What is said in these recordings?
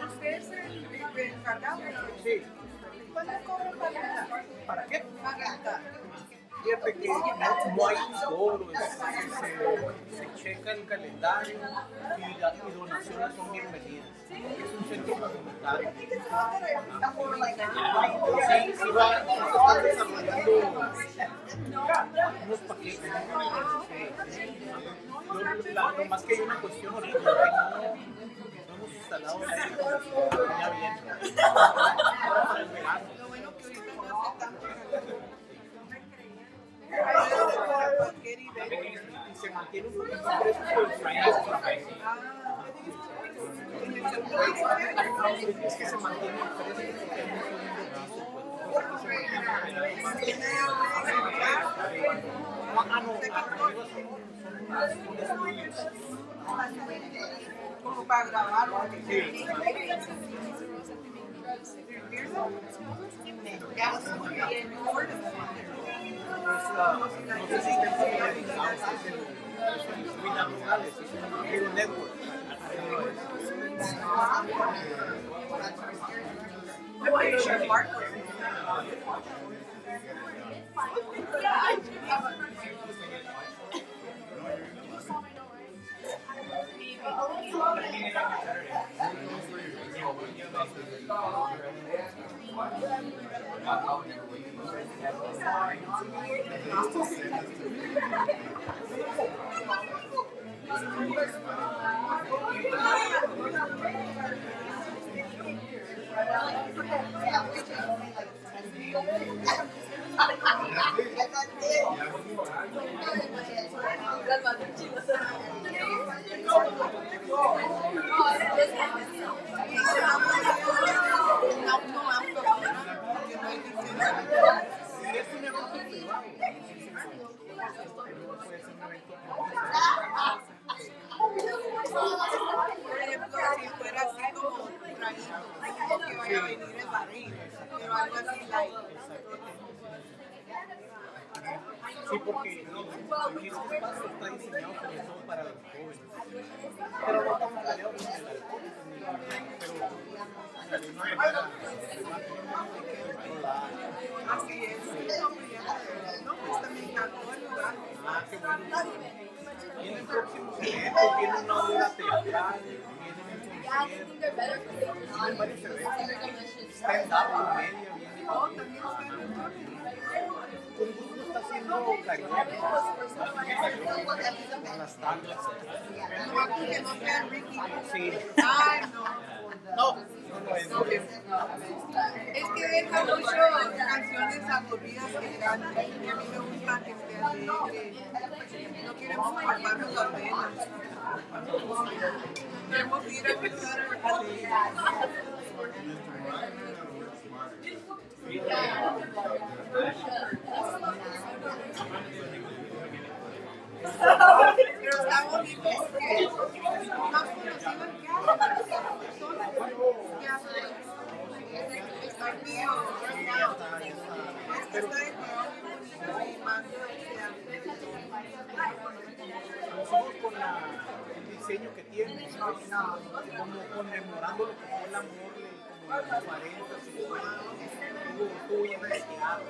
¿Usted es el encargado? Sí. ¿Cuánto cobran para rentar? ¿Para qué? Para rentar. Fíjate que no hay cobro, se checa el calendario y las donaciones son bienvenidas. Es un centro comunitario. Sí, sí va, están desarrollando unos paquetes. Sí. Lo más que hay una cuestión ahorita, que no hemos instalado el aire acondicionado ya bien. Para el verano. Lo bueno que ahorita no hace tanto Y se mantiene un poquito fresco por el frío. Es que se mantiene fresco porque hay mucho como para grabar. Sí. No sé si estén familiarizados, es el Nogales, es un network. Sí, porque el espacio está diseñado sobre todo para los jóvenes. Pero no estamos peleados con el alcohol, pero de una manera Así es. No, pues también encantó el lugar. Ah, qué bueno. Vienen próximos eventos, viene una obra teatral, viene un concierto, vienen varios eventos. Stand-up, comedia, viene. Oh, también está en el entorno. Un grupo está haciendo karaoke, a las tablas. No, que no sea Ricky. Sí. Ay, no. No es. Es que deja mucho canciones aburridas que dan. Y a mí me gusta que esté alegre. No queremos palmarnos las venas. Queremos ir a escuchar alegre. Pero está bonito porque más conocido el que hace, está mío, es que está decorado muy bonito y más Nosotros con el diseño que tiene, como conmemorando lo que fue el amor de como los 40, 50, estuvo llena de teatro,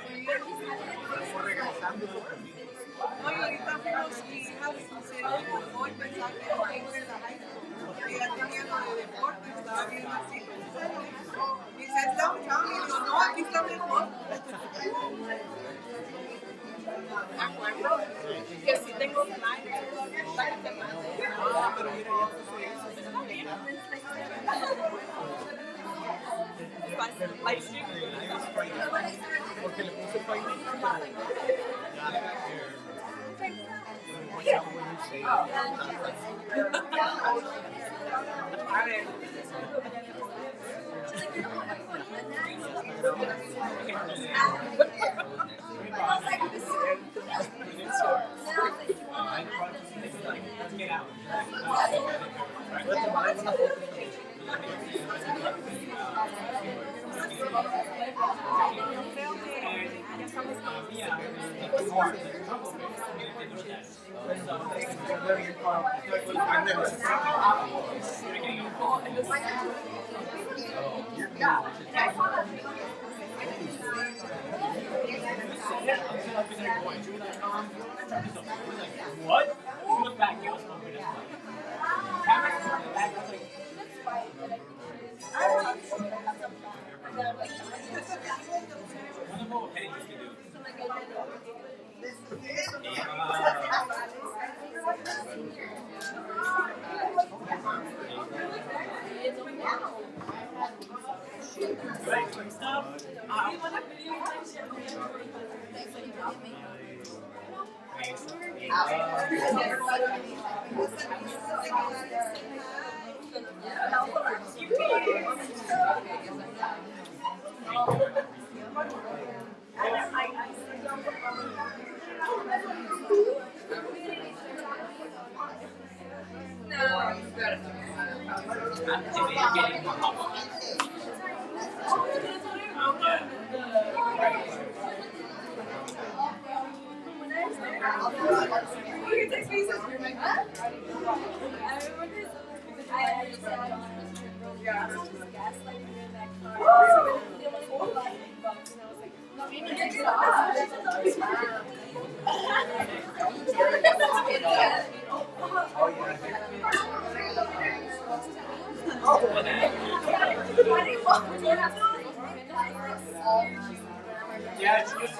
mucha gente como regresando su camino. no, y ahorita fuimos mi hija se enfocó y pensaba que era que iba en la high school. Y ya tenía lo de deporte, estaba viendo así. Dice, es downtown, y digo, no, aquí está mejor. ¿De acuerdo? Que si tengo flyers para que te mande. Ah, pero mira, ya puse eso. Live stream. Porque le puse Final. A ver. Voy a tomar algunas fotos. Creo que What? You look back, you was hoping yeah, it's just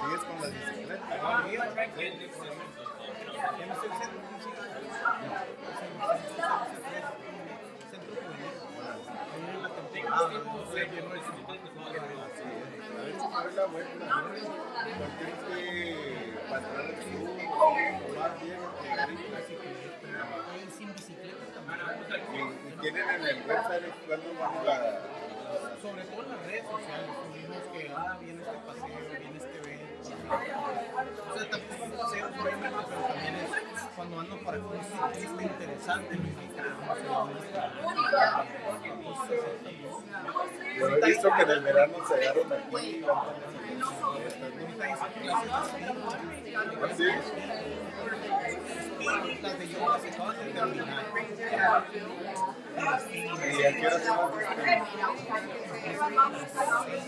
¿Sigues con la bicicleta, Gabriel? ¿Sigues con la bicicleta? A ver si fue la vuelta, ¿no? Tienes que pasar el sur, probar bien, sin bicicleta también. y tienen en el website cuando van a Sobre todo en las redes sociales, tuvimos que, viene este paseo, viene este evento. O sea, tampoco es un paseo, obviamente, pero también es cuando ando para un ciclista interesante, mexicano, Bueno, he visto que en el verano se agarran aquí, ¿sí? las de yoga se acaban de terminar. ¿Y a qué hora son las distintas?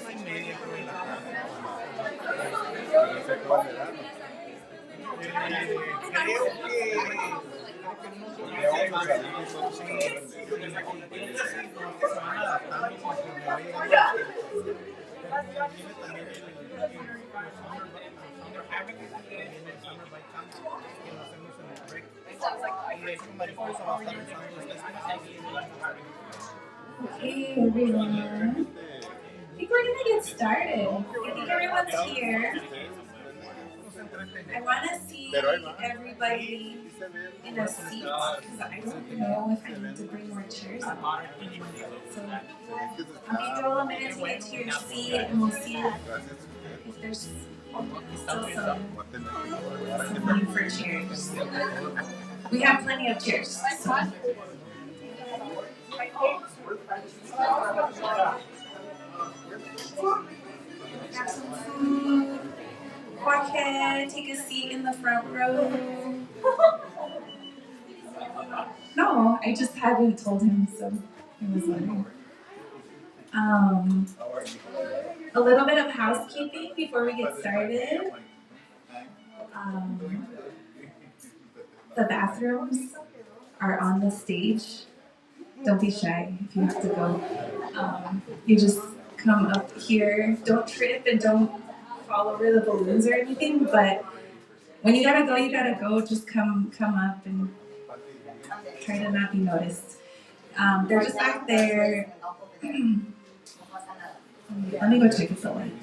6:30 por la tarde. Se acaba el verano. Creo que no Ya vamos a salir nosotros ahora de se van adaptando conforme va llegando la gente. Viene también el Summer Havoc, viene el Summer Bike Camp, que lo hacemos en el break. Y de hecho Mariposa va a estar usando esta experiencia. Hey everyone. I think we're gonna get started. I think everyone's here. I wanna see everybody in a seat because I don't know if I need to bring more chairs. So I'll give you a minute to get to your seat and we'll see if there's still some need for chairs. We have plenty of chairs. So. Grab some food. Go ahead, take a seat in the front row. No, I just hadn't told him, so I was wondering. A little bit of housekeeping before we get started. The bathrooms are on the stage. Don't be shy if you have to go. You just come up here. Don't trip and don't fall over the balloons or anything, but when you gotta go, just come up and try to not be noticed. They're just back there. Let me go check if it's light.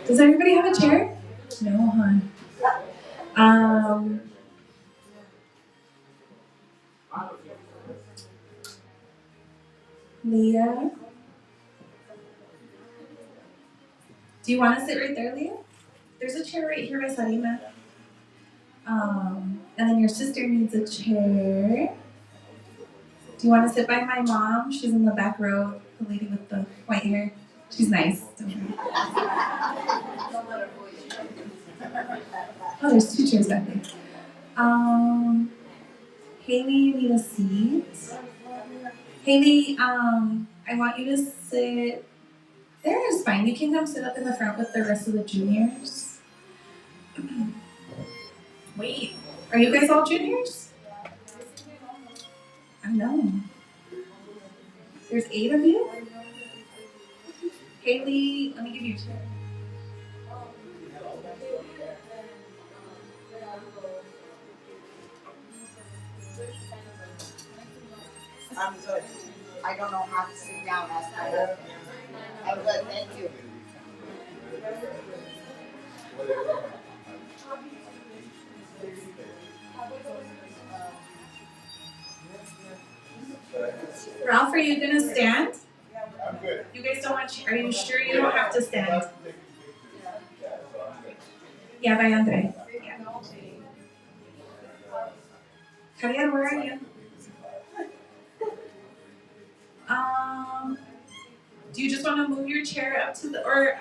Does everybody have a chair? No, hon. Leah? Do you want to sit right there, Leah? There's a chair right here by Sarina. And then your sister needs a chair. Do you want to sit by my mom? She's in the back row, the lady with the white hair. She's nice. Don't worry. Oh, there's 2 chairs back there. Haley, you need a seat. Haley, I want you to sit. There is fine. You can come sit up in the front with the rest of the juniors. Wait, are you guys all juniors? I know. There's 8 of you? Haley, let me give you a chair. I'm good. I don't know how to sit down. Ask my husband. I'm good, thank you. Ralph, are you gonna stand? I'm good. You guys don't want, are you sure you don't have to stand? Yeah, by Andre. Yeah. Javier, where are you? Do you just want to move your chair up to the, or?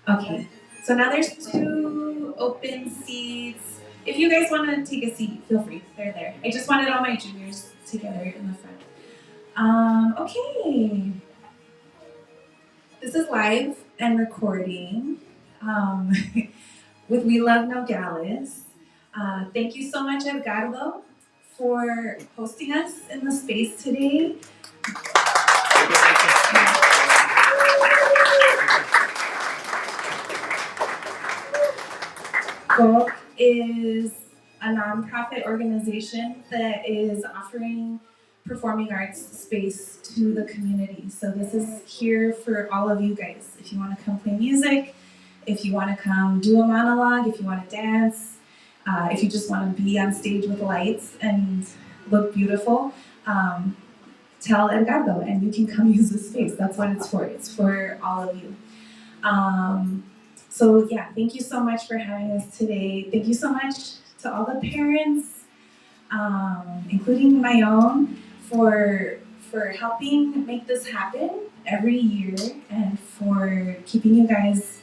Okay, so now there's 2 open seats. If you guys want to take a seat, feel free. They're there. I just wanted all my juniors together in the front. Okay. This is live and recording with We Love Nogales. Thank you so much, Alfredo, for hosting us in the space today. GOK is a nonprofit organization that is offering performing arts space to the community. So this is here for all of you guys. If you want to come play music, if you want to come do a monologue, if you want to dance, if you just want to be on stage with lights and look beautiful, tell Edgardo and you can come use this space. That's what it's for. It's for all of you. So yeah, thank you so much for having us today. Thank you so much to all the parents, including my own, for helping make this happen every year and for keeping you guys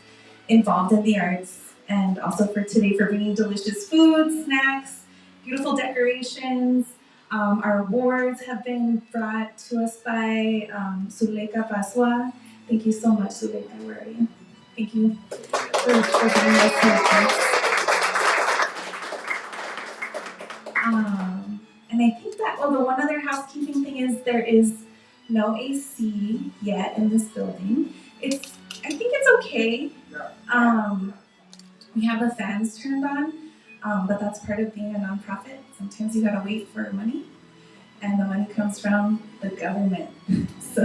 involved in the arts, and also for today for bringing delicious food, snacks, beautiful decorations. Our awards have been brought to us by Zuleika Pasua. Thank you so much, Zuleika. Where are you? Thank you for bringing us here. And I think that, well, the one other housekeeping thing is there is no AC yet in this building. I think it's okay. We have the fans turned on, but that's part of being a nonprofit. Sometimes you gotta wait for money, and the money comes from the government. So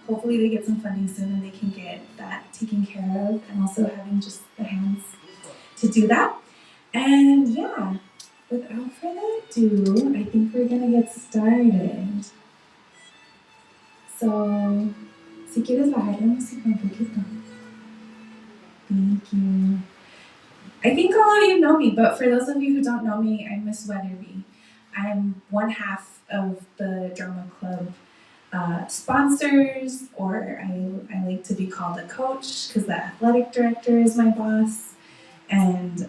hopefully they get some funding soon and they can get that taken care of, and also having just the hands to do that. And yeah, without further ado, I think we're gonna get started. So, si quieres bajar la música un poquito. Thank you. I think all of you know me, but for those of you who don't know me, I'm Miss Weatherby. I'm one half of the drama club sponsors, or I like to be called a coach because the athletic director is my boss. And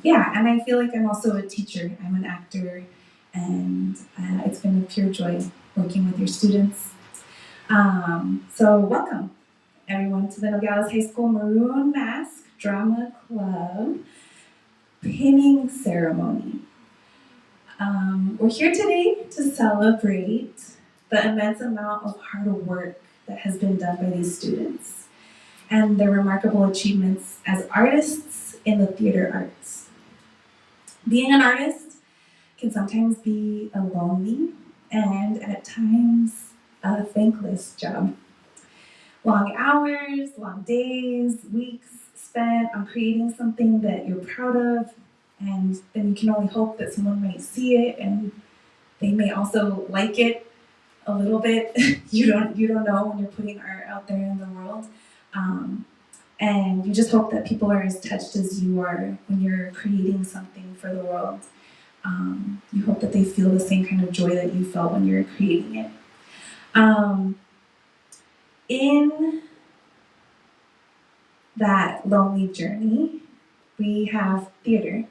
yeah, and I feel like I'm also a teacher. I'm an actor, and it's been a pure joy working with your students. So welcome, everyone, to the Nogales High School Maroon Masque Drama Club pinning ceremony. We're here today to celebrate the immense amount of hard work that has been done by these students and their remarkable achievements as artists in the theater arts. Being an artist can sometimes be a lonely and at times a thankless job. Long hours, long days, weeks spent on creating something that you're proud of, and then you can only hope that someone might see it and they may also like it a little bit. you don't know when you're putting art out there in the world. And you just hope that people are as touched as you are when you're creating something for the world. You hope that they feel the same kind of joy that you felt when you were creating it. In that lonely journey, we have theater,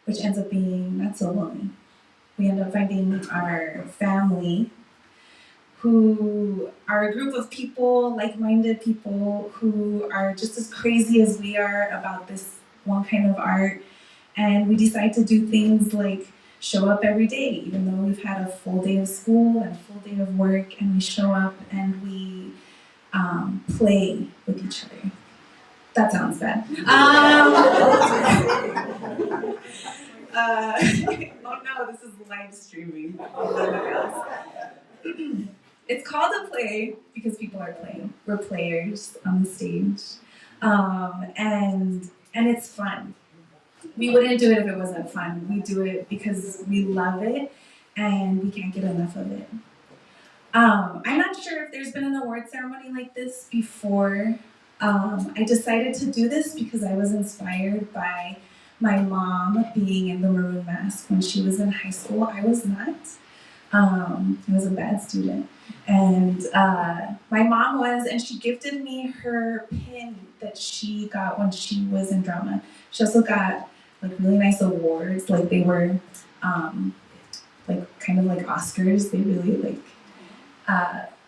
which ends up being not so lonely. We end up finding our family, who are a group of people, like-minded people, who are just as crazy as we are about this one kind of art. And we decide to do things like show up every day, even though we've had a full day of school and a full day of work, and we show up and we play with each other. That sounds bad. Oh no, this is live streaming. It's called a play because people are playing. We're players on the stage. And it's fun. We wouldn't do it if it wasn't fun. We do it because we love it and we can't get enough of it. I'm not sure if there's been an award ceremony like this before. I decided to do this because I was inspired by my mom being in the Maroon Masque when she was in high school. I was not. I was a bad student. And my mom was, and she gifted me her pin that she got when she was in drama. She also got like really nice awards, like they were like kind of like Oscars. They really like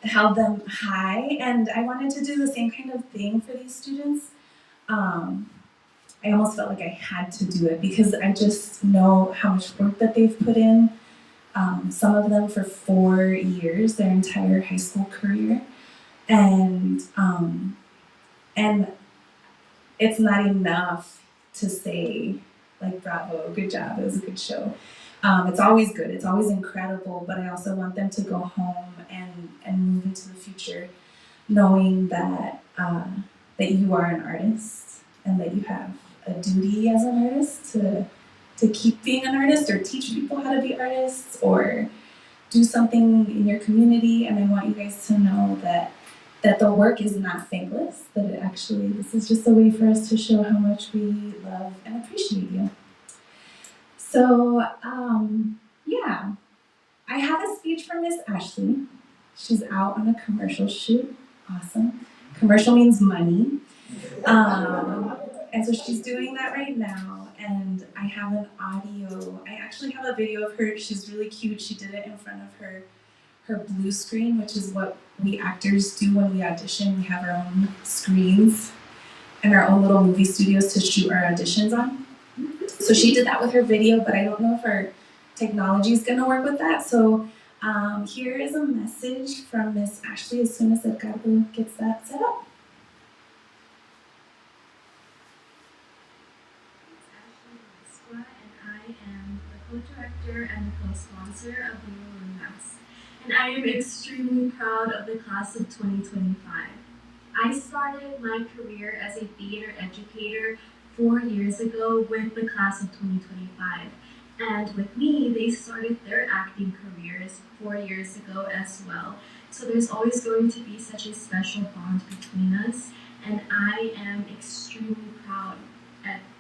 held them high, and I wanted to do the same kind of thing for these students. I almost felt like I had to do it because I just know how much work that they've put in. Some of them for 4 years, their entire high school career, and it's not enough to say like bravo, good job, it was a good show. It's always good, it's always incredible, but I also want them to go home and move into the future knowing that that you are an artist and that you have a duty as an artist to keep being an artist or teach people how to be artists or do something in your community. And I want you guys to know that the work is not thankless, that it actually, this is just a way for us to show how much we love and appreciate you. So, yeah, I have a speech from Miss Ashley. She's out on a commercial shoot. Awesome. Commercial means money. And so she's doing that right now, and I have an audio. I actually have a video of her. She's really cute. She did it in front of her blue screen, which is what we actors do when we audition. We have our own screens and our own little movie studios to shoot our auditions on. So she did that with her video, but I don't know if our technology is gonna work with that. So here is a message from Miss Ashley as soon as Alfredo gets that set up. And I am the co-director and the co-sponsor of the Maroon Masque. And I am extremely proud of the class of 2025. I started my career as a theater educator 4 years ago with the class of 2025. And with me, they started their acting careers 4 years ago as well. So there's always going to be such a special bond between us. And I am extremely proud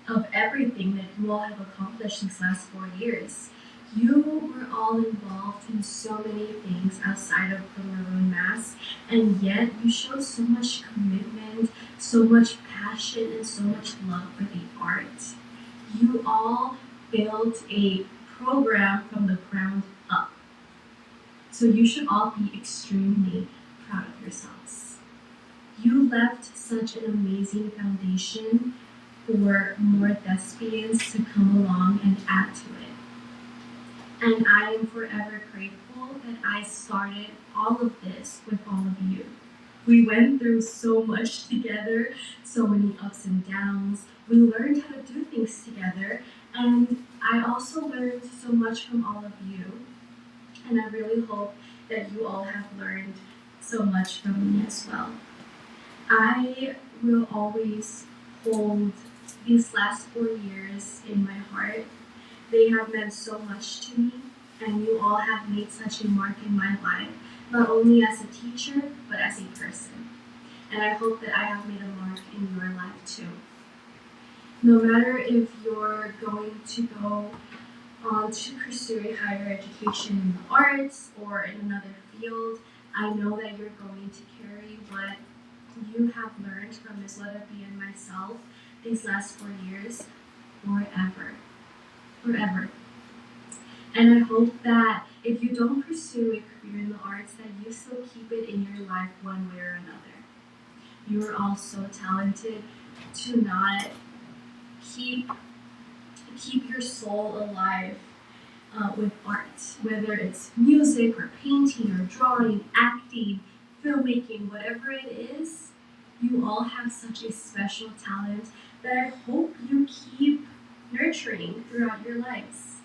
of everything that you all have accomplished these last 4 years. You were all involved in so many things outside of the Maroon Masque, and yet you showed so much commitment, so much passion and so much love for the art. You all built a program from the ground up. So you should all be extremely proud of yourselves. You left such an amazing foundation for more thespians to come along and add to it. And I am forever grateful that I started all of this with all of you. We went through so much together, so many ups and downs. We learned how to do things together, and I also learned so much from all of you. And I really hope that you all have learned so much from me as well. I will always hold these last 4 years in my heart. They have meant so much to me, and you all have made such a mark in my life, not only as a teacher, but as a person. And I hope that I have made a mark in your life too. No matter if you're going to go on to pursue a higher education in the arts or in another field, I know that you're going to carry what you have learned from Ms. Leatherby and myself these last 4 years forever. Forever. And I hope that if you don't pursue a career in the arts, that you still keep it in your life one way or another. You are all so talented to not keep your soul alive with art, whether it's music or painting or drawing, acting, filmmaking, whatever it is. You all have such a special talent that I hope you keep nurturing throughout your lives.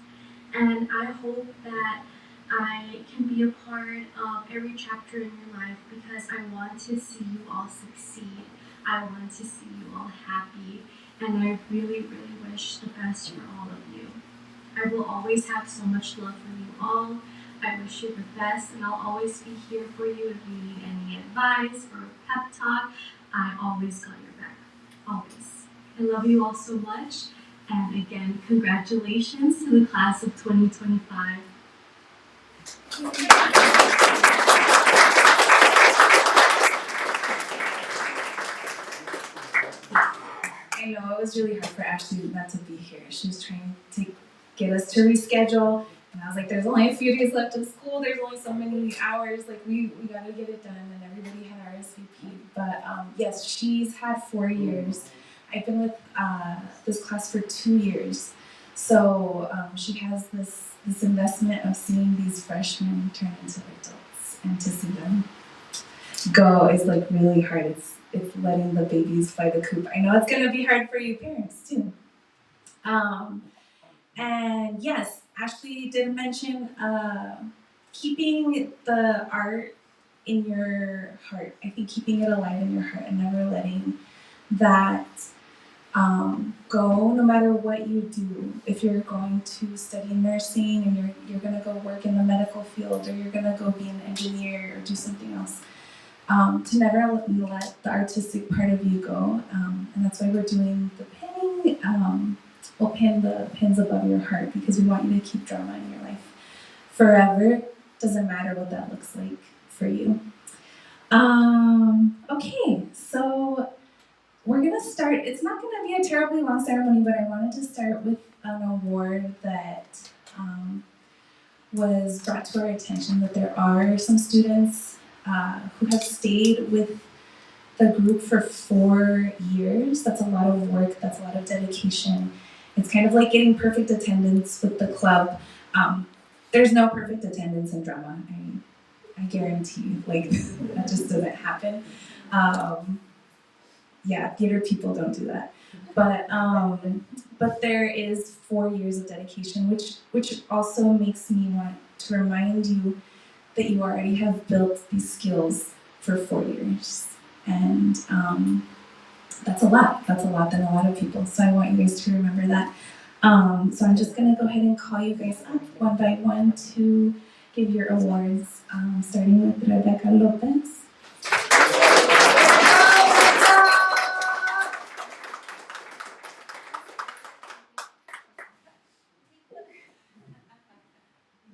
And I hope that I can be a part of every chapter in your life because I want to see you all succeed. I want to see you all happy. And I really, really wish the best for all of you. I will always have so much love for you all. I wish you the best, and I'll always be here for you if you need any advice or a pep talk. I always got your back. Always. I love you all so much. And again, congratulations to the class of 2025. I know it was really hard for Ashley not to be here. She was trying to get us to reschedule, and I was like, there's only a few days left of school, there's only so many hours, like we gotta get it done, and everybody had RSVP. But yes, she's had 4 years. I've been with this class for 2 years. So she has this investment of seeing these freshmen turn into adults, and to see them go is like really hard. It's letting the babies fly the coop. I know it's gonna be hard for you parents too. And yes, Ashley did mention keeping the art in your heart. I think keeping it alive in your heart and never letting that go, no matter what you do. If you're going to study nursing and you're gonna go work in the medical field, or you're gonna go be an engineer or do something else, to never let the artistic part of you go. And that's why we're doing the pinning. We'll pin the pins above your heart because we want you to keep drama in your life forever. Doesn't matter what that looks like for you. Okay, so we're gonna start. It's not gonna be a terribly long ceremony, but I wanted to start with an award that was brought to our attention, that there are some students who have stayed with the group for 4 years. That's a lot of work, that's a lot of dedication. It's kind of like getting perfect attendance with the club. There's no perfect attendance in drama. I guarantee, like, that just doesn't happen. Yeah, theater people don't do that. But there is 4 years of dedication, which also makes me want to remind you that you already have built these skills for 4 years. And that's a lot. That's a lot than a lot of people. So I want you guys to remember that. So I'm just gonna go ahead and call you guys up one by one to give your awards, starting with Rebecca Lopez.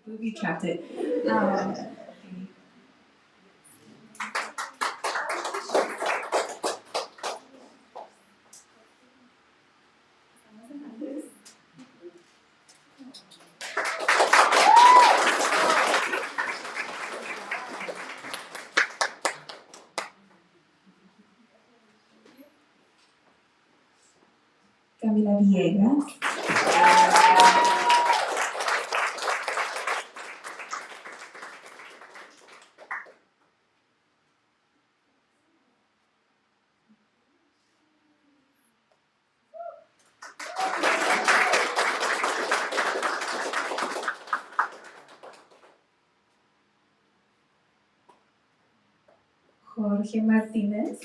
Booby trapped it. Villegas. Jorge Martinez.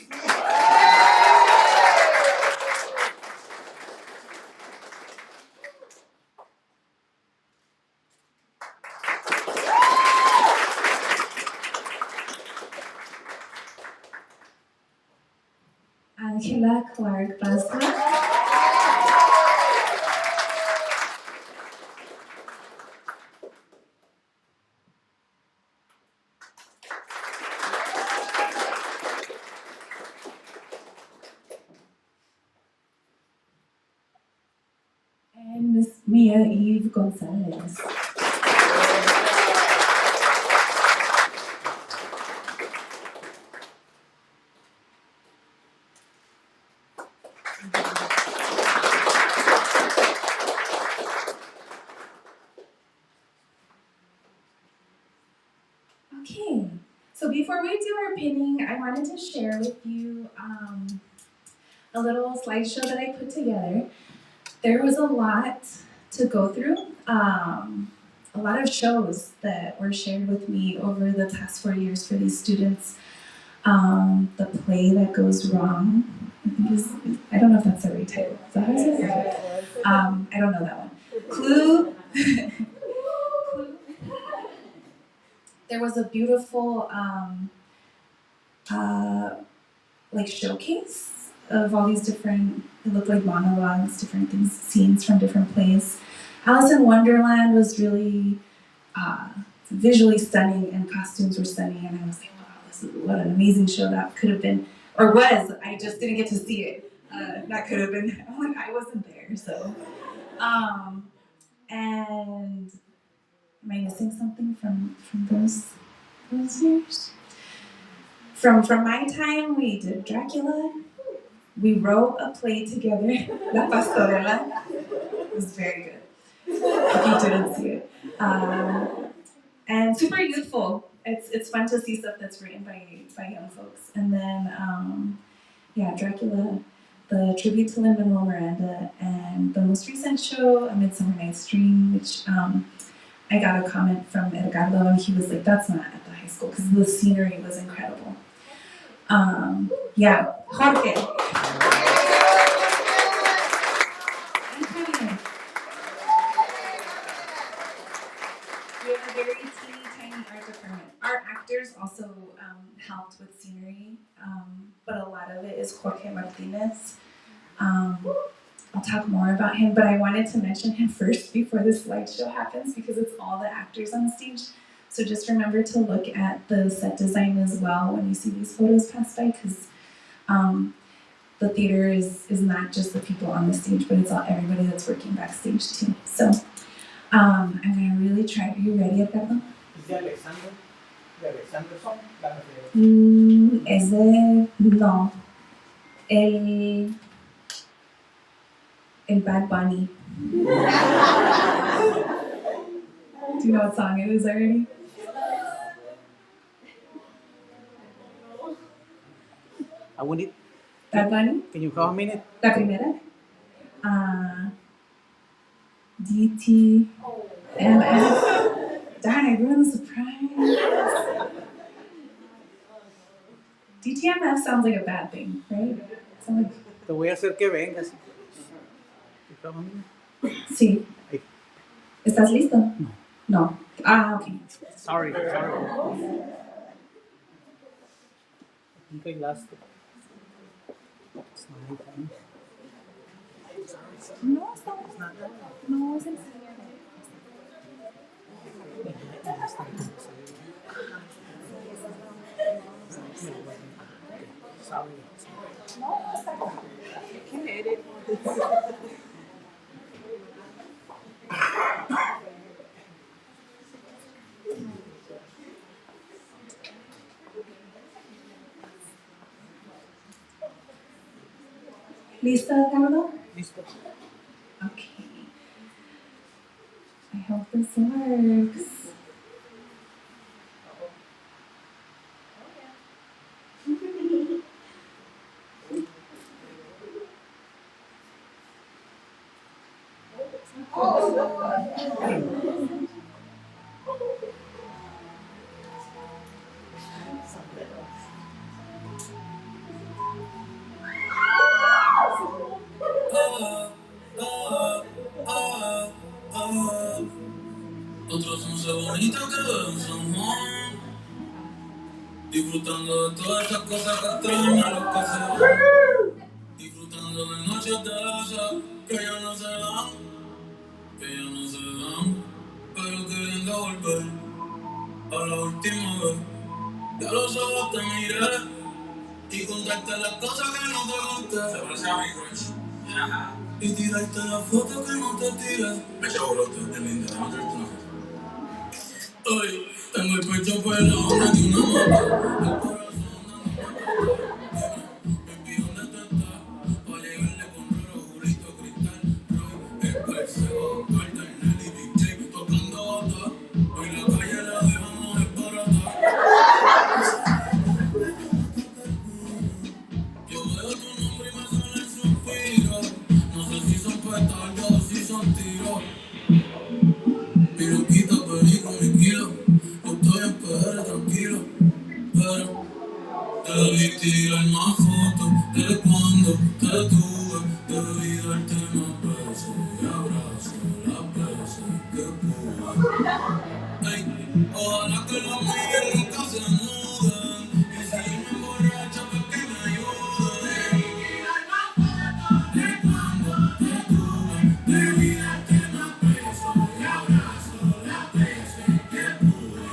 Angela Clark Basma. And Miss Mia Eve Gonzalez. Okay, so before we do our pinning, I wanted to share with you a little slideshow that I put together. There was a lot to go through, a lot of shows that were shared with me over the past 4 years for these students. The Play That Goes Wrong, I don't know if that's the right title. Is that how I say it? I don't know that one. Clue. There was a beautiful like showcase of all these different, it looked like monologues, different things, scenes from different plays. Alice in Wonderland was really visually stunning, and costumes were stunning, and I was like, wow, what an amazing show that could have been, or was. I just didn't get to see it. That could have been, I wasn't there, so. And am I missing something from those years? From my time, we did Dracula. We wrote a play together, La Pastorela. It was very good, if you didn't see it. And super youthful. It's fun to see stuff that's written by young folks. And then, yeah, Dracula, the tribute to Lin-Manuel Miranda, and the most recent show, A Midsummer Night's Dream, which I got a comment from Edgardo, and he was like, that's not at the high school, because the scenery was incredible. Yeah, Jorge. We have a very teeny tiny art department. Our actors also helped with scenery, but a lot of it is Jorge Martinez. I'll talk more about him, but I wanted to mention him first before this slideshow happens because it's all the actors on stage. So just remember to look at the set design as well when you see these photos pass by, because the theater is not just the people on the stage, but it's all everybody that's working backstage too. So I'm gonna really try. Are you ready, Alfredo? Is the Alexander? The Alexander song? Es de no. El Bad Bunny. Do you know what song it is already? I want it. Bad Bunny? Can you call a minute? La primera. DTMF. Darn, I ruined the surprise. DTMF sounds like a bad thing, right? Sounds like... Te voy a hacer que vengas. Sí. ¿Estás listo? No. No. Ah, okay. Sorry. I think I lost it. It's not my phone. No, it's not. No, it's in Sorry. No, it's not. Can edit. ¿Listo, Carlos? Listo. This works. Otros son se bonitos que ven San Juan, disfrutando de todas esas cosas que extrañan los que se van, disfrutando de noches de esas que ya no se dan, pero queriendo volver a la última vez. Ya los ojos te miré y contarte las cosas que no te conté. Se parece a mi crush. Y tirarte la foto que no te tiré. Me echaba brote en la internet. Hoy tengo el pecho pelado, me di una mata. El corazón dando baby, ¿dónde tú estás? Pa' llegarle con raro, Julito, Cristal, Roy, el Percebo, Carter, Nelly, Big J, tocando bota. Hoy la calle la dejamos desbaratar. Yo veo tu nombre y me sale el suspiro. No sé si son petardos o si son tiros. Piroquita, perico, mi kilo. Yo estoy en PR, tranquilo. Pero te debí tirar más fotos de cuando te tuve. Debí darte más besos y abrazos las veces que pude. Ey, ojalá que los míos nunca se muden. Y si yo me emborracho, pues que me ayuden. Debí tirar más fotos de cuando te tuve. Debí darte más besos y abrazos las veces que pude.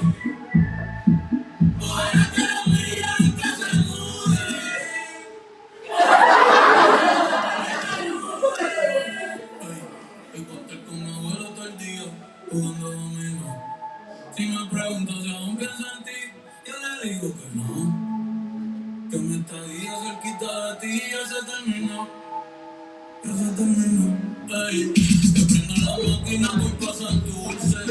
Ojalá que los míos nunca se muden. Ey, y contar con mi abuelo todo el día, jugando dominó. Si me preguntas si aún pienso en ti, yo le digo que no. Que mi estadía cerquita de ti ya se terminó. Ya se terminó. Ey, que prendo la máquina, voy pasando dulce.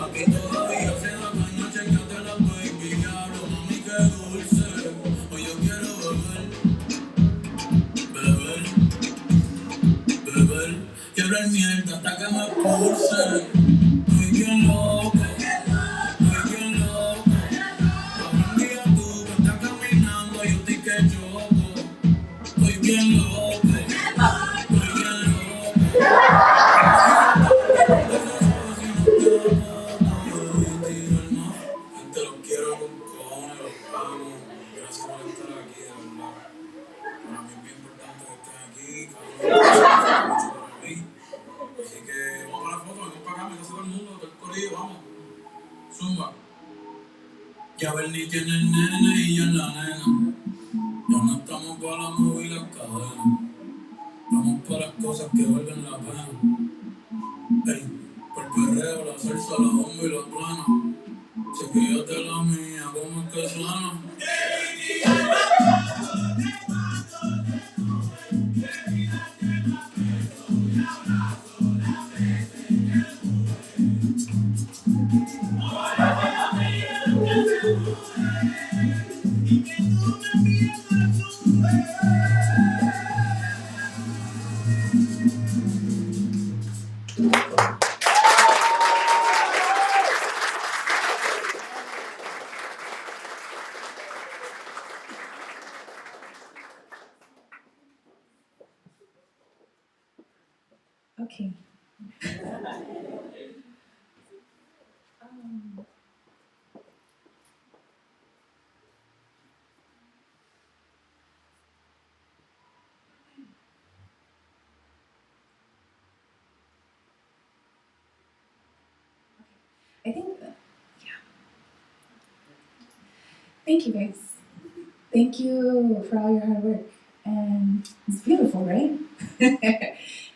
Aquí todavía se da caña, chequeate la baby. Diablo, mami, qué dulce. Hoy yo quiero beber, beber. Quiero el mierda hasta que me expulse. Estoy bien loco. Estoy bien loco, te lo quiero con cojones, los amo. Gracias por estar aquí, de verdad. Para mí es bien importante que estén aquí, cabrón. Mucho para mí. Así que vamos a la foto, vamos para acá, me todo el mundo, todo el corillo, vamos. Zumba. Ya Bernie tiene el nene y yo en la nena. Ya no estamos para la movida y las cadenas. Vamos para las cosas que valgan la pena. Ey, por perreo, la salsa, la bomba y la plana. Chequéate la mía, como es que suena. Okay. I think that, yeah. Thank you guys. Thank you for all your hard work. And it's beautiful, right?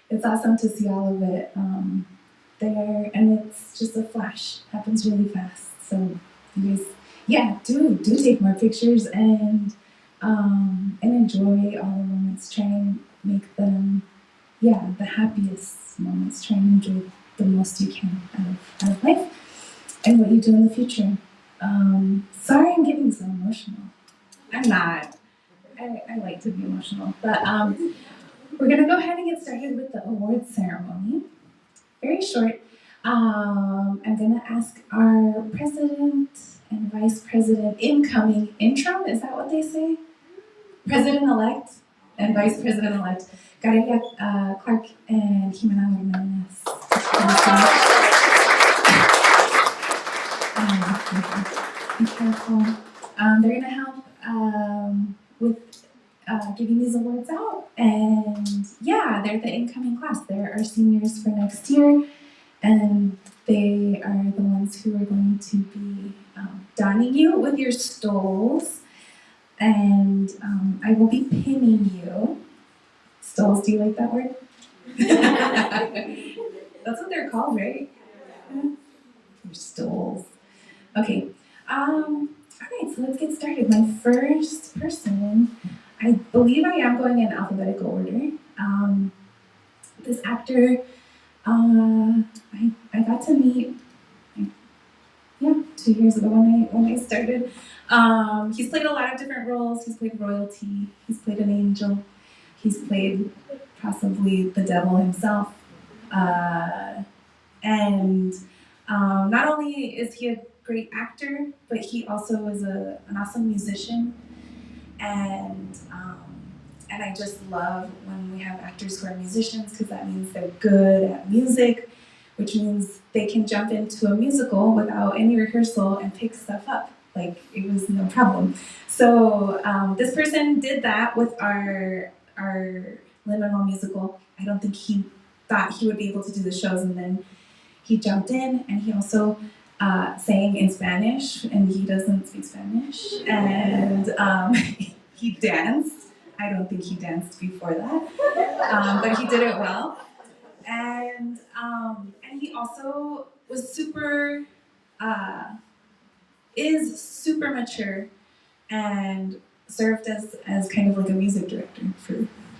It's awesome to see all of it there, and it's just a flash. Happens really fast. So you guys, yeah, do take more pictures and enjoy all the moments. Try and make them, yeah, the happiest moments. Try and enjoy the most you can out of life and what you do in the future. Sorry I'm getting so emotional. I'm not. I like to be emotional. But we're going to go ahead and get started with the awards ceremony. Very short. I'm going to ask our president and vice president incoming interim, is that what they say? President-elect and vice president-elect, Garelia Clark and Jimena Hernandez. Be careful. They're going to help with giving these awards out. And yeah, they're the incoming class. They're our seniors for next year. And they are the ones who are going to be donning you with your stoles. And I will be pinning you. Stoles, do you like that word? That's what they're called, right? Your stoles. Okay. All right, so let's get started. My first person, I believe I am going in alphabetical order. This actor, I got to meet, 2 years ago when I started. He's played a lot of different roles. He's played royalty. He's played an angel. He's played possibly the devil himself. And not only is he a great actor, but he also is an awesome musician. And I just love when we have actors who are musicians, because that means they're good at music, which means they can jump into a musical without any rehearsal and pick stuff up. Like, it was no problem. So this person did that with our Lin-Manuel musical. I don't think he thought he would be able to do the shows, and then he jumped in, and he also sang in Spanish, and he doesn't speak Spanish, and he danced. I don't think he danced before that, but he did it well. And he also was is super mature, and served as kind of like a music director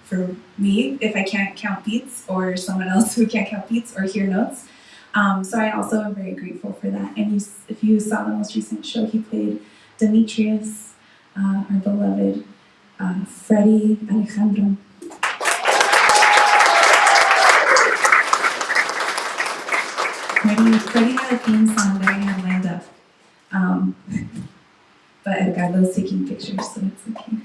for me, if I can't count beats, or someone else who can't count beats or hear notes. So I also am very grateful for that. And if you saw the most recent show, he played Demetrius, our beloved Freddie Alejandro. Freddie had a theme song that I had lined up. But Edgardo's taking pictures, so it's okay.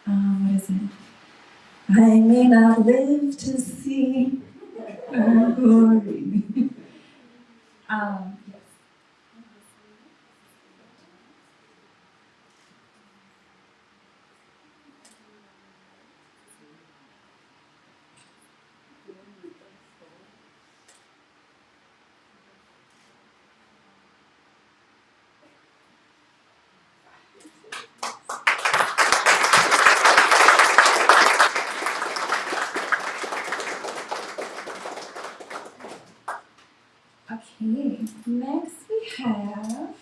What is it? I may not live to see her glory. Yes. Okay, next we have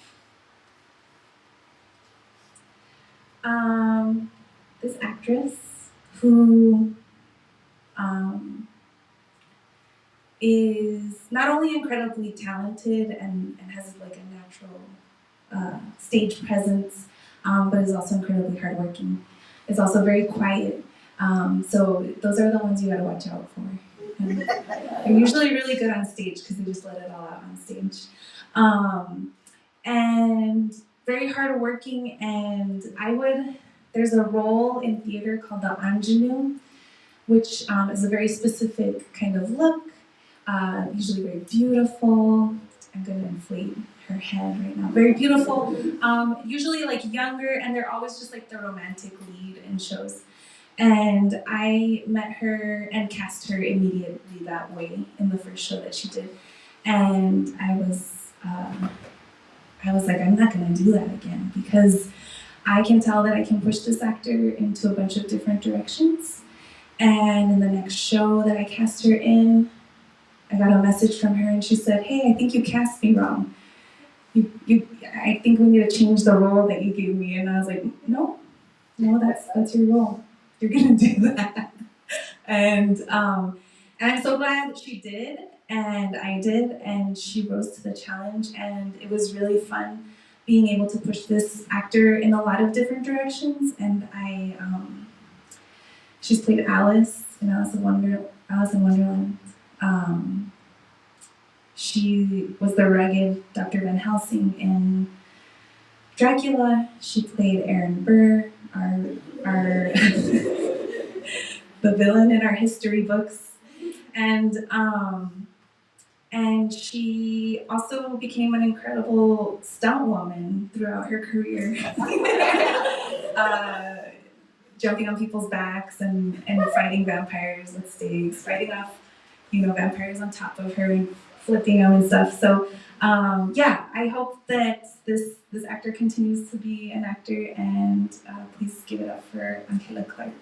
this actress who is not only incredibly talented and has like a natural stage presence, but is also incredibly hardworking. Is also very quiet. So those are the ones you gotta watch out for. And they're usually really good on stage because they just let it all out on stage. And very hardworking, and there's a role in theater called the ingenue, which is a very specific kind of look, usually very beautiful. I'm gonna inflate her head right now. Very beautiful, usually like younger, and they're always just like the romantic lead in shows. And I met her and cast her immediately that way in the first show that she did. And I was like, I'm not gonna do that again, because I can tell that I can push this actor into a bunch of different directions. And in the next show that I cast her in, I got a message from her and she said, hey, I think you cast me wrong. I think we need to change the role that you gave me. And I was like, no, that's your role. You're gonna do that. And And I'm so glad that she did, and I did, and she rose to the challenge, and it was really fun being able to push this actor in a lot of different directions. And she's played Alice in Alice in Wonderland. She was the rugged Dr. Van Helsing in Dracula. She played Aaron Burr, our the villain in our history books, and she also became an incredible stunt woman throughout her career, jumping on people's backs and fighting vampires with stakes, fighting off, vampires on top of her and flipping them and stuff. So, I hope that this actor continues to be an actor, and please give it up for Angela Clark.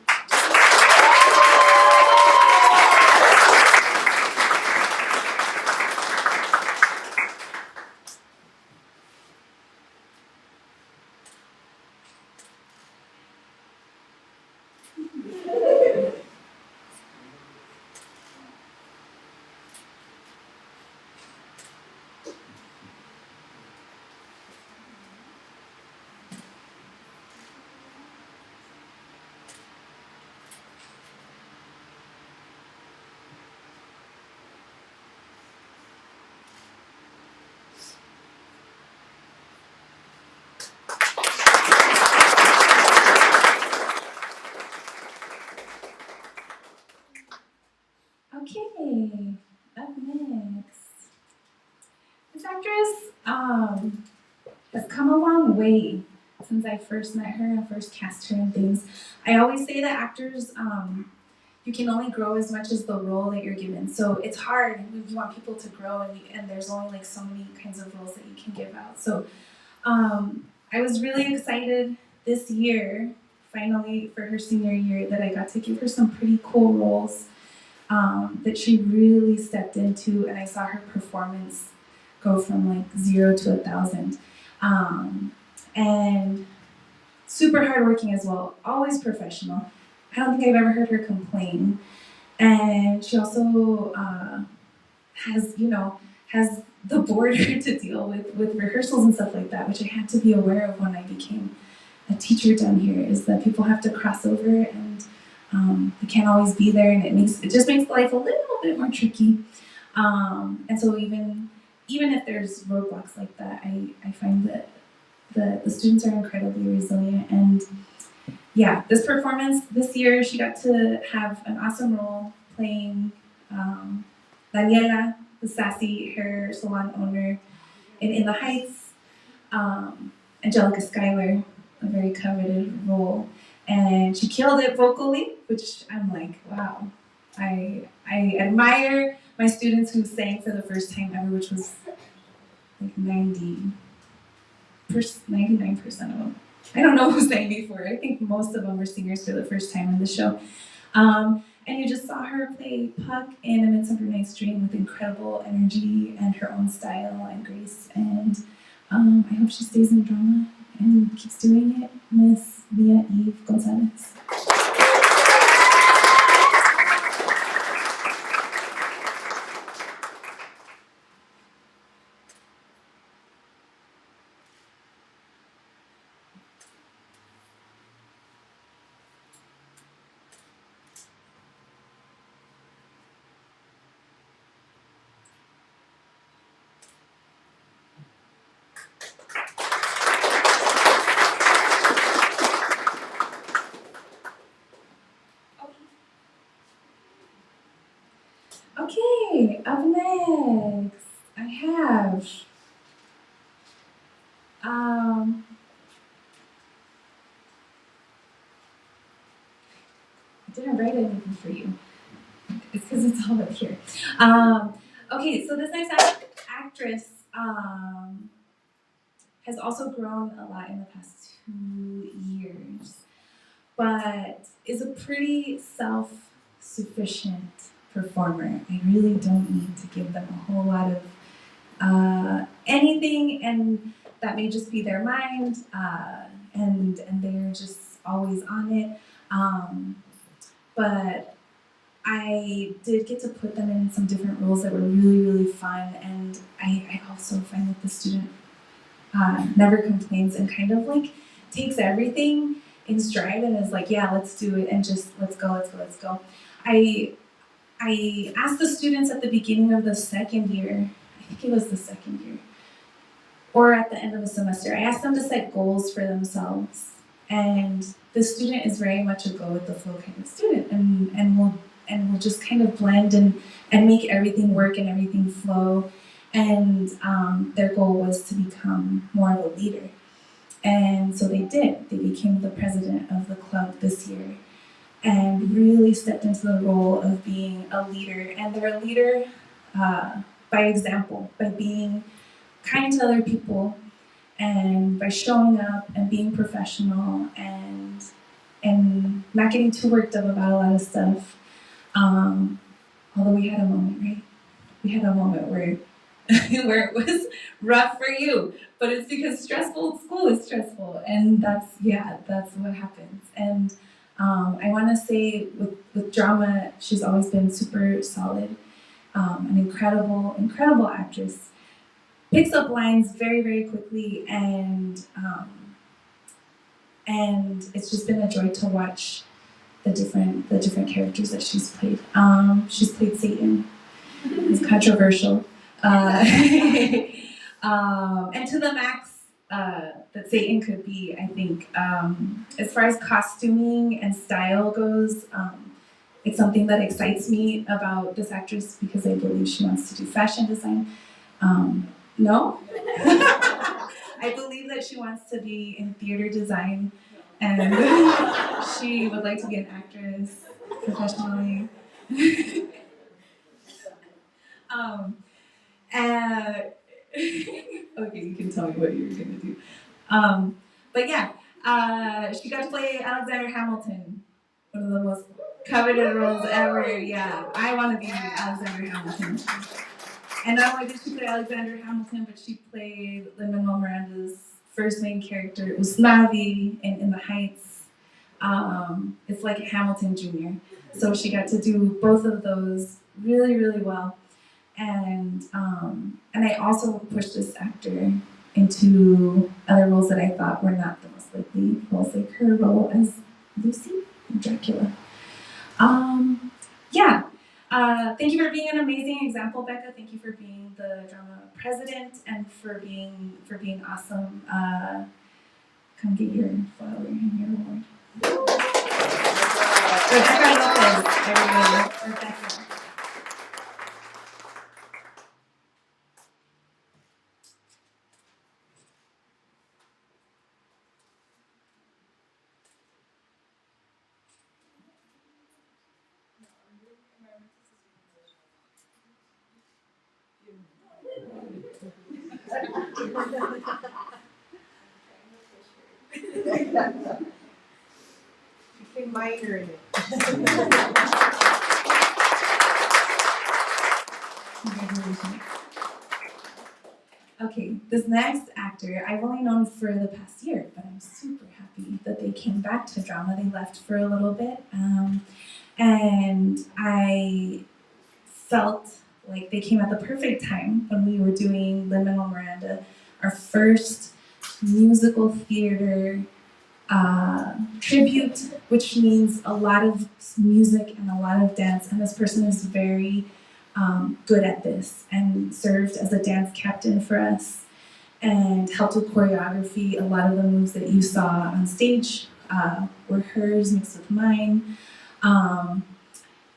Okay, up next. This actress has come a long way since I first met her and first cast her in things. I always say that actors, you can only grow as much as the role that you're given. So it's hard. You want people to grow, and there's only like so many kinds of roles that you can give out. So I was really excited this year, finally, for her senior year, that I got to give her some pretty cool roles that she really stepped into, and I saw her performance go from like 0 to 1,000. And super hardworking as well, always professional. I don't think I've ever heard her complain. And she also has the border to deal with rehearsals and stuff like that, which I had to be aware of when I became a teacher down here, is that people have to cross over, and they can't always be there, and it just makes life a little bit more tricky. And so even if there's roadblocks like that, I find that the students are incredibly resilient. And yeah, this performance this year, she got to have an awesome role playing Daniela, the sassy hair salon owner in The Heights, Angelica Schuyler, a very coveted role. And she killed it vocally, which I'm like, wow. I admire my students who sang for the first time ever, which was like 99% of them. I don't know who sang before. I think most of them were singers for the first time in the show. And you just saw her play Puck in A Midsummer Night's Dream with incredible energy and her own style and grace. And I hope she stays in drama and keeps doing it. Miss Mia Eve Gonzalez. Okay, up next, I have I didn't write anything for you. It's because it's all up here. Okay, so this next actress has also grown a lot in the past 2 years, but is a pretty self-sufficient performer. I really don't need to give them a whole lot of anything, and that may just be their mind, and they're just always on it. But I did get to put them in some different roles that were really, really fun, and I also find that the student never complains and kind of like takes everything in stride and is like, yeah, let's do it, and just let's go. I asked the students at the beginning of the second year, I think it was the second year, or at the end of the semester, I asked them to set goals for themselves. And the student is very much a go with the flow kind of student, and will just kind of blend and make everything work and everything flow. And their goal was to become more of a leader. And so they did. They became the president of the club this year and really stepped into the role of being a leader. And they're a leader by example, by being kind to other people, and by showing up and being professional and not getting too worked up about a lot of stuff. Although we had a moment, right? We had a moment where where it was rough for you, but it's because school is stressful, and that's what happens. And I want to say with drama, she's always been super solid, an incredible actress. Picks up lines very, very quickly, and it's just been a joy to watch the different characters that she's played. She's played Satan. It's controversial, and to the max that Satan could be. I think as far as costuming and style goes, it's something that excites me about this actress because I believe she wants to do fashion design. No? I believe that she wants to be in theater design, and she would like to be an actress professionally. Okay, you can tell me what you're gonna do. But yeah, she got to play Alexander Hamilton, one of the most coveted roles ever. Yeah, I want to be Alexander Hamilton. And not only did she play Alexander Hamilton, but she played Lin-Manuel Miranda's first main character. It was Navi in The Heights. It's like Hamilton Jr. So she got to do both of those really, really well. And I also pushed this actor into other roles that I thought were not the most likely roles, like her role as Lucy in Dracula. Thank you for being an amazing example, Becca. Thank you for being the drama president and for being awesome. Come get your flower and your award. Rebecca Lopez, everybody. Rebecca. You can minor in it. Congratulations. Okay, this next actor, I've only known for the past year, but I'm super happy that they came back to drama. They left for a little bit, and I felt like they came at the perfect time when we were doing Lin-Manuel Miranda, our first musical theater tribute, which means a lot of music and a lot of dance, and this person is very good at this and served as a dance captain for us and helped with choreography. A lot of the moves that you saw on stage were hers mixed with mine.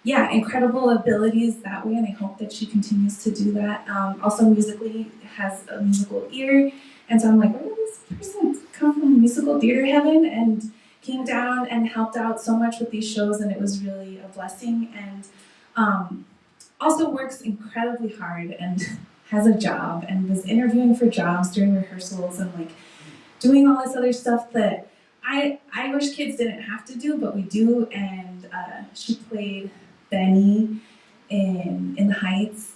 Incredible abilities that way, and I hope that she continues to do that. Also musically has a musical ear, and so I'm like, where did this person come from musical theater heaven? And came down and helped out so much with these shows, and it was really a blessing. And also works incredibly hard and has a job and was interviewing for jobs during rehearsals and like doing all this other stuff that I wish kids didn't have to do, but we do. And she played Benny in The Heights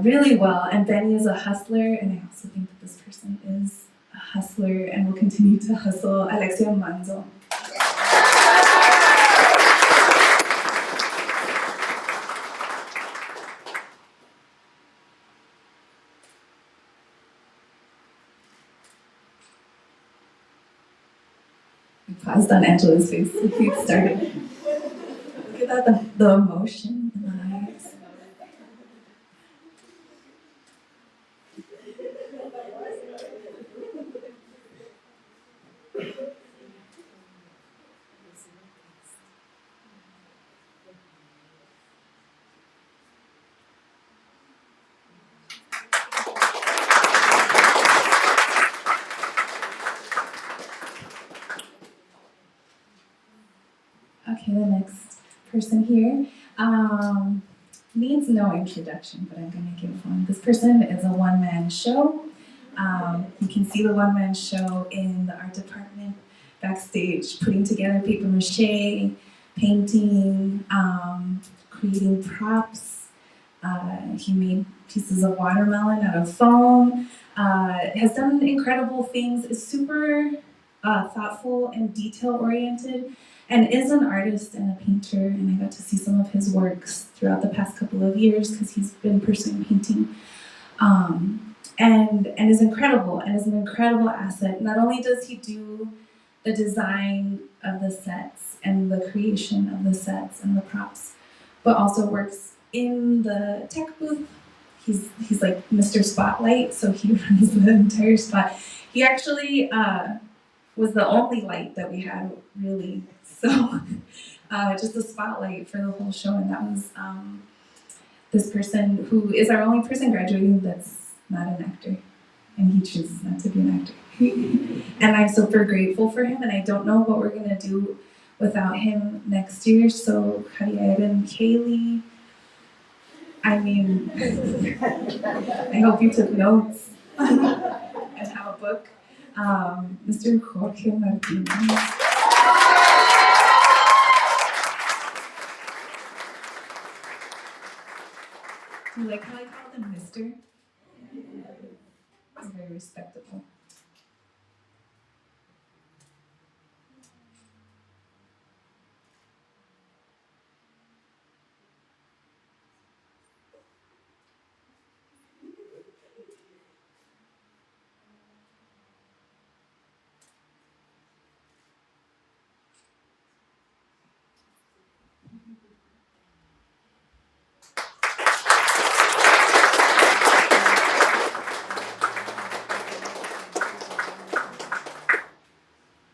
really well. And Benny is a hustler, and I also think that this person is a hustler and will continue to hustle. Alexia Manzo. paused on Angela's face. We started. Look at that, the emotion in the eyes. Okay, the next person here needs no introduction, but I'm going to give one. This person is a one-man show. You can see the one-man show in the art department backstage, putting together paper mache, painting, creating props. He made pieces of watermelon out of foam. Has done incredible things. Is super thoughtful and detail-oriented, and is an artist and a painter. And I got to see some of his works throughout the past couple of years because he's been pursuing painting. And is incredible and is an incredible asset. Not only does he do the design of the sets and the creation of the sets and the props, but also works in the tech booth. He's like Mr. Spotlight, so he runs the entire spot. He actually was the only light that we had, really. So just a spotlight for the whole show, and that was this person who is our only person graduating that's not an actor, and he chooses not to be an actor. And I'm super grateful for him, and I don't know what we're gonna do without him next year. So Javier and Kaylee, I mean, I hope you took notes and have a book. Mr. Jorge Martinez. Do you like how I called him Mr.? It's very respectable.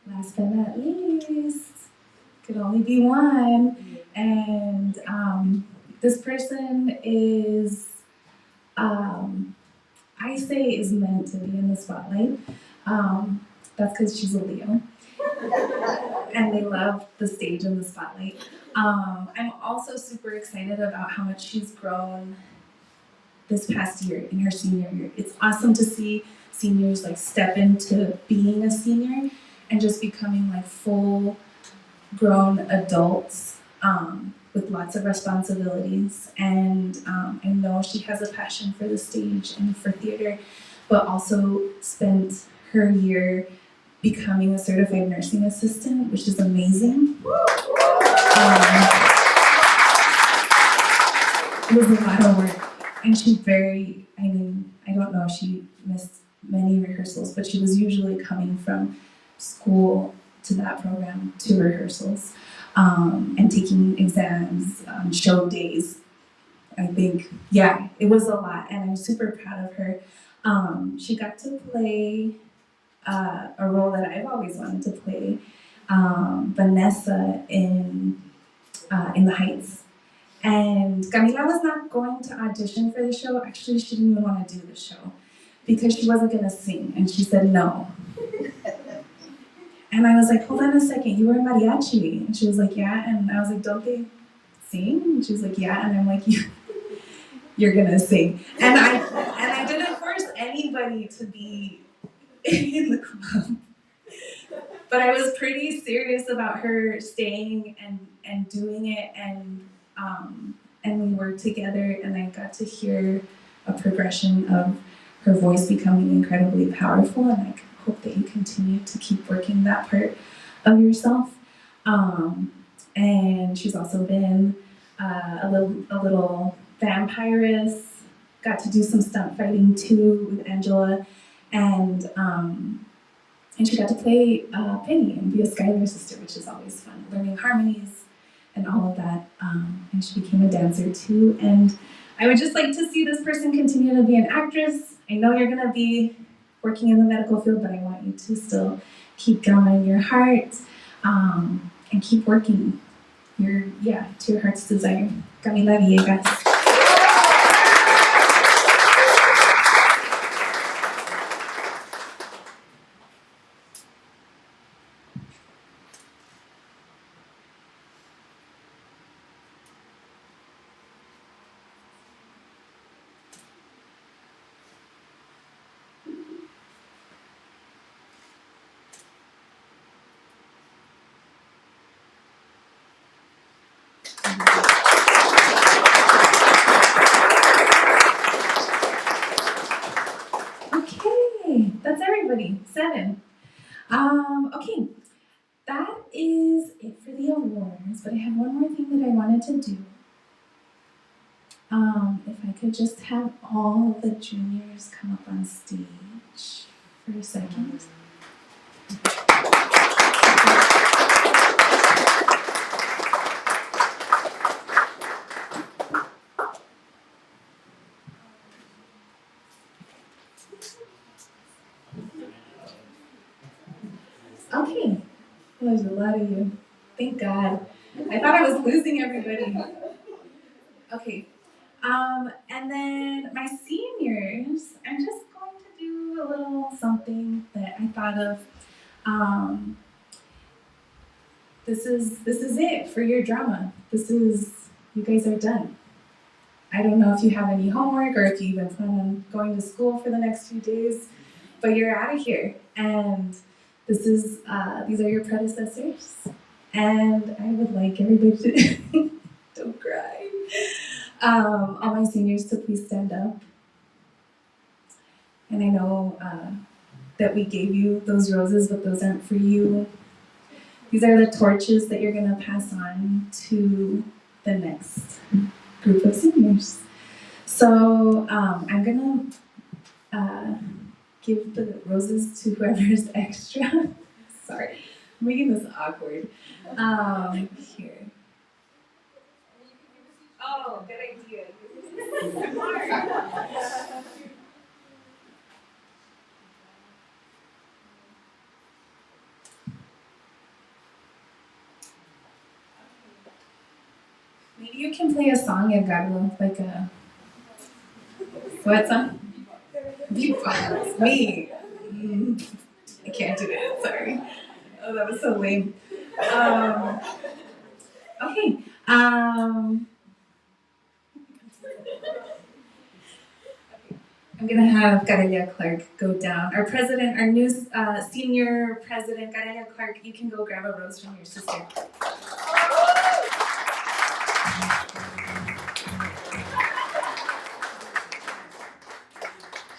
Last but not least, could only be one, and this person is, I say is meant to be in the spotlight. That's because she's a Leo, and they love the stage and the spotlight. I'm also super excited about how much she's grown this past year in her senior year. It's awesome to see seniors like step into being a senior and just becoming like full grown adults with lots of responsibilities. And I know she has a passion for the stage and for theater, but also spent her year becoming a certified nursing assistant, which is amazing. It was a lot of work, and she I don't know if she missed many rehearsals, but she was usually coming from school to that program to rehearsals, and taking exams, show days. I think, yeah, it was a lot, and I'm super proud of her. She got to play a role that I've always wanted to play, Vanessa in The Heights. And Camila was not going to audition for the show. Actually, she didn't even want to do the show because she wasn't going to sing, and she said no. And I was like, hold on a second, you were in mariachi. And she was like, yeah. And I was like, don't they sing? And she was like, yeah. And I'm like, you're gonna sing. And I didn't force anybody to be in the club. But I was pretty serious about her staying and doing it, and we worked together, and I got to hear a progression of her voice becoming incredibly powerful, and I hope that you continue to keep working that part of yourself. And she's also been a little vampiress, got to do some stunt fighting too with Angela, and And she got to play Penny and be a Skylar sister, which is always fun, learning harmonies and all of that. And she became a dancer too. And I would just like to see this person continue to be an actress. I know you're gonna be working in the medical field, but I want you to still keep going your heart and keep working to your heart's desire. Camila Villegas. Okay, that's everybody. 7. Okay, that is it for the awards, but I have one more thing that I wanted to do. If I could just have all the juniors come up on stage for a second. Okay, well, there's a lot of you. Thank God. I thought I was losing everybody. Okay, and then my seniors, I'm just going to do a little something that I thought of. This is it for your drama. You guys are done. I don't know if you have any homework or if you even plan on going to school for the next few days, but you're out of here. And these are your predecessors. And I would like everybody to, don't cry. All my seniors to please stand up. And I know that we gave you those roses, but those aren't for you. These are the torches that you're gonna pass on to the next group of seniors. So I'm gonna give the roses to whoever's extra. Sorry, I'm making this awkward. Here. Oh, good idea. Maybe you can play a song, Edgardo, like a... What song? Beatbox. Me. I can't do it, sorry. Oh, that was so lame. Okay. I'm gonna have Garelia Clark go down. Our president, our new senior president, Garelia Clark, you can go grab a rose from your sister.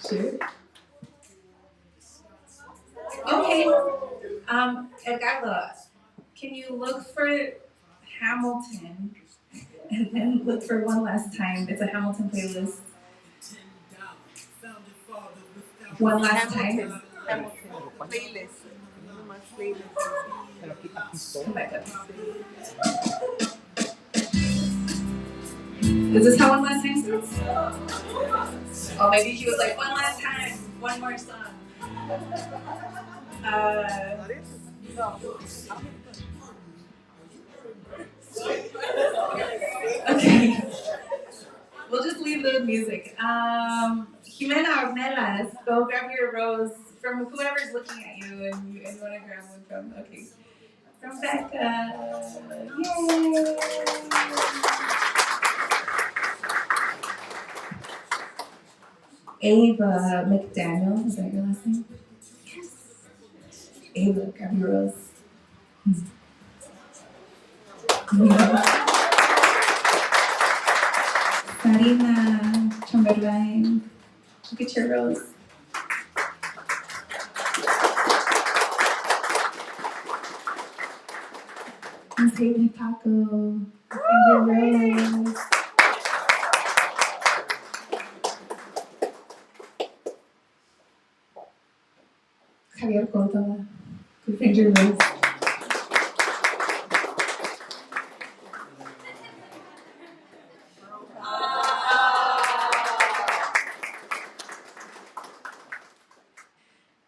Sure. Okay. Edgardo, can you look for Hamilton and then look for One Last Time? It's a Hamilton playlist. One Last Time. Hamilton. Playlist. Come back up. Is this how One Last Time starts? Oh, maybe he was like, one last time, one more song. Okay. We'll just leave the music. Jimena Ornelas, go grab your rose from whoever's looking at you and you want to grab one from, okay. From Becca. Yay! Ava McDaniel, is that your last name? Yes. Ava, grab your rose. Sarina Chamberlain, get your rose. Miss Haley Paco, your rose. Javier Córdoba, who paid your rose.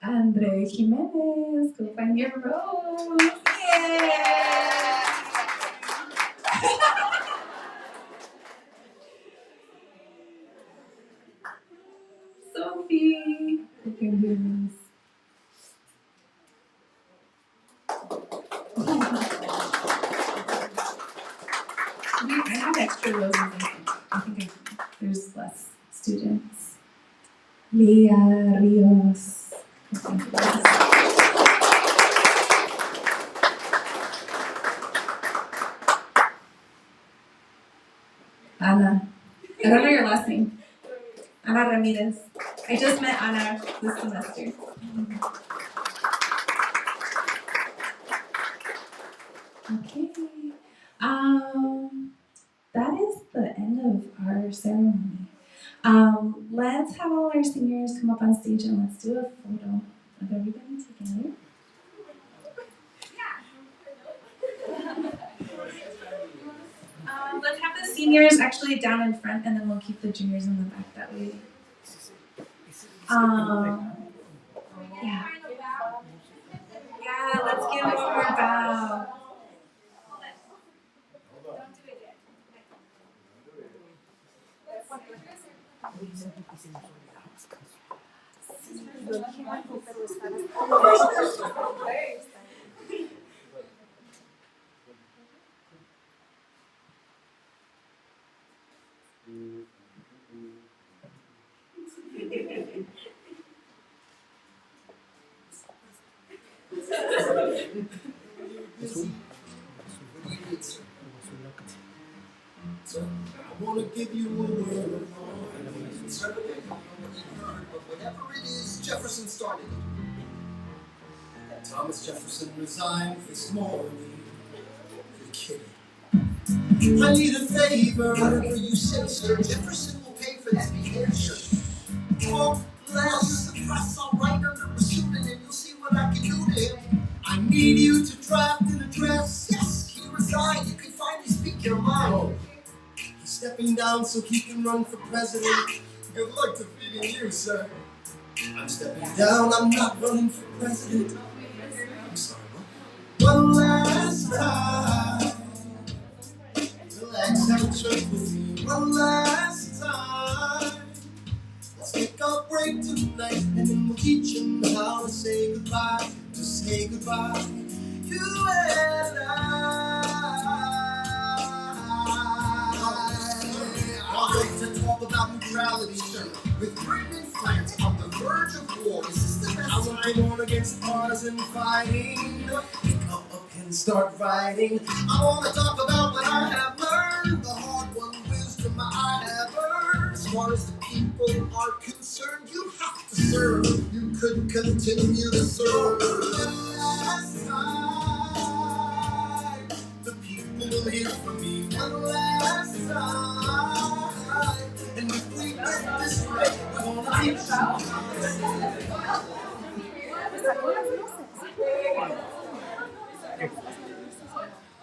Andre Jimenez, go find your rose. Yay! Sophie, go find your rose. I have extra roses, I think there's less students. Leah Rios. Ana. I don't know your last name. Ana Ramirez. I just met Ana this semester. Okay. That is the end of our ceremony. Let's have all our seniors come up on stage and let's do a photo of everybody together. Let's have the seniors actually down in front, and then we'll keep the juniors in the back that way. Yeah. Yeah, let's give one more bow. So I want to give you a word of warning. It's heard, but whatever it is, Jefferson started it. Thomas Jefferson resigned this morning. You're kidding. I need a favor. Whatever you say, sir. Jefferson will pay for that behavior. Oh, bless the press. I'll write under a pseudonym. You'll see what I can do to him. I need you to draft an address. Yes, he resigned. You can finally speak your mind. He's stepping down so he can run for president. Good luck defeating you, sir. I'm stepping down. I'm not running for president. I'm sorry, what? One last time. Relax, have a church with me. One last time. Let's take a break tonight, and then we'll teach him how to say goodbye. To say goodbye. You and I'm going to talk about neutrality, sir. With Britain and France on the verge of war, is this the best time on against partisan fighting? Pick up a pen, start writing. I want to talk about what I have learned, the hard-won wisdom I have earned. As far as the people are concerned, you have to serve. You couldn't continue to serve. One last time, the people will hear from me. One last time, and if we get this right, we're gonna teach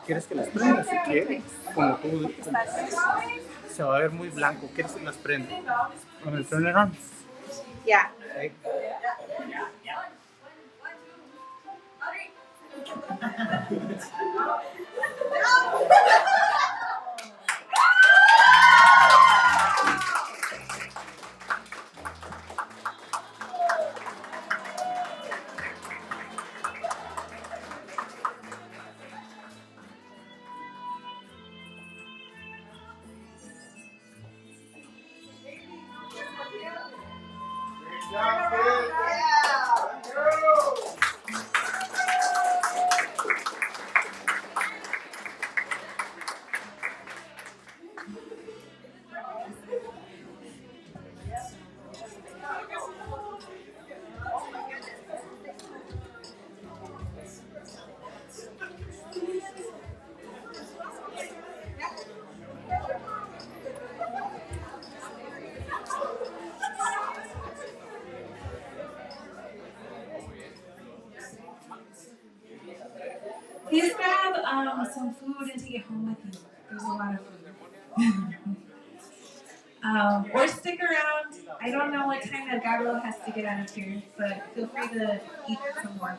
¿Quieres que las prenda? Si quieres, como tú. Se va a ver muy blanco. ¿Quieres que las prenda? ¿Con el turn it on? Yeah. Okay. Please grab some food and take it home with you. There's a lot of food. Or stick around. I don't know what time that Gabriel has to get out of here, but feel free to eat some more.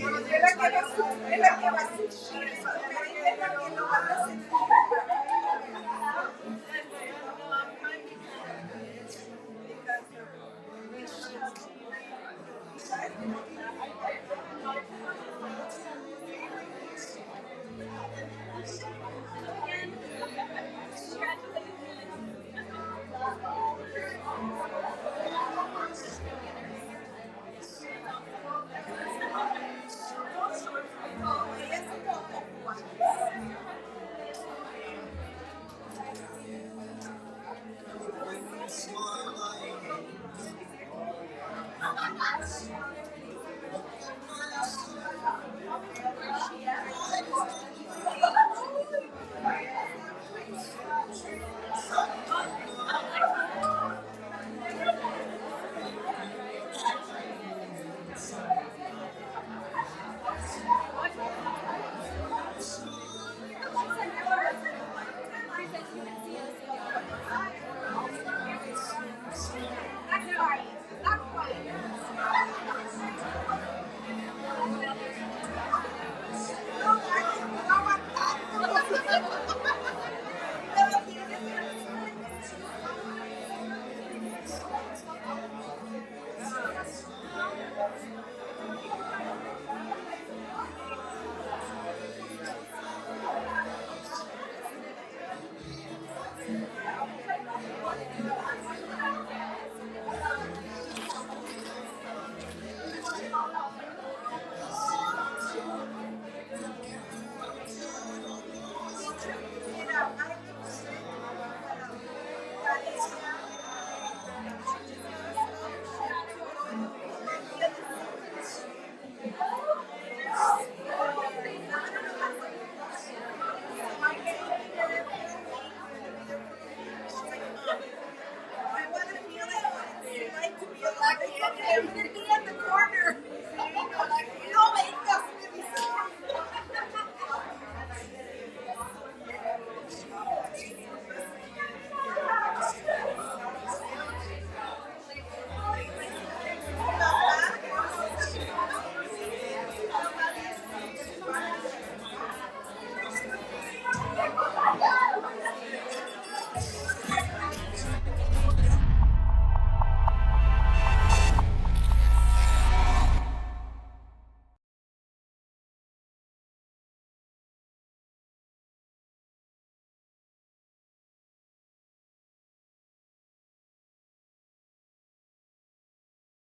Es la que va a surgir, es la que no va a sentir.